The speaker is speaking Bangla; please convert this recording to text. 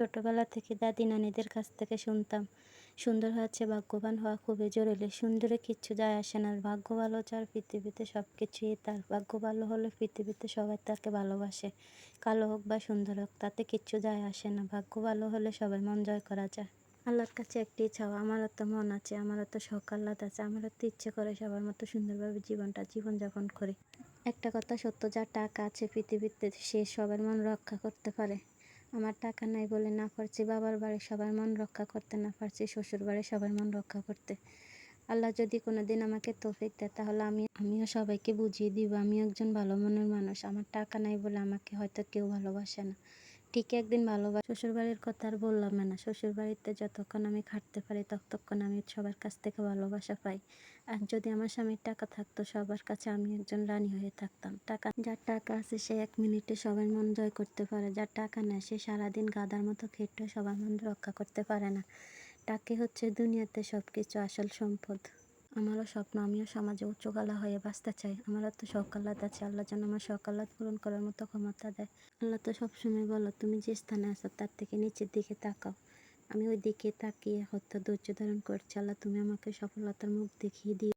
ছোটবেলা থেকে দাদি নানিদের কাছ থেকে শুনতাম, সুন্দর হচ্ছে ভাগ্যবান হওয়া খুবই জরুরি। সুন্দরে কিচ্ছু যায় আসে না। ভাগ্য ভালো যার পৃথিবীতে সব কিছুই তার। ভাগ্য ভালো হলে পৃথিবীতে সবাই তাকে ভালোবাসে। কালো হোক বা সুন্দর হোক তাতে কিচ্ছু যায় আসে না। ভাগ্য ভালো হলে সবার মন জয় করা যায়। আল্লাহর কাছে একটি চাওয়া, আমারও তো মন আছে, আমারও তো শখ আহ্লাদ আছে, আমারও তো ইচ্ছে করে সবার মতো সুন্দরভাবে জীবনযাপন করি। একটা কথা সত্য, যার টাকা আছে পৃথিবীতে সে সবার মন রক্ষা করতে পারে। আমার টাকা নাই বলে না পারছি বাবার বাড়ি সবার মন রক্ষা করতে, না পারছি শ্বশুর বাড়ি সবার মন রক্ষা করতে। আল্লাহ যদি কোনো দিন আমাকে তৌফিক দেয় তাহলে আমিও সবাইকে বুঝিয়ে দিব আমি একজন ভালো মনের মানুষ। আমার টাকা নাই বলে আমাকে হয়তো কেউ ভালোবাসে না, ঠিক একদিন ভালোবাসে। শ্বশুরবাড়ির কথা আর বললাম না। শ্বশুরবাড়িতে যতক্ষণ আমি খাটতে পারি ততক্ষণ আমি সবার কাছ থেকে ভালোবাসা পাই। আর যদি আমার স্বামীর টাকা থাকতো সবার কাছে আমি একজন রানী হয়ে থাকতাম। যার টাকা আছে সে 1 মিনিটে সবার মন জয় করতে পারে, যার টাকা নেই সে সারাদিন গাধার মতো খেটেও সবার মন রক্ষা করতে পারে না। টাকা হচ্ছে দুনিয়াতে সব কিছু, আসল সম্পদ। আমারও স্বপ্ন আমিও সমাজে উচ্চগলা হয়ে বাঁচতে চাই। আমারও তো শখ আহ্লাদ আছে, আল্লাহ যেন আমার শখ আহ্লাদ পূরণ করার মতো ক্ষমতা দেয়। আল্লাহ তো সবসময় বলো তুমি যে স্থানে আছো তার থেকে নিচের দিকে তাকাও। আমি ওই দিকে তাকিয়ে হয়তো ধৈর্য ধারণ করছি। আল্লাহ তুমি আমাকে সফলতার মুখ দেখিয়ে দিও।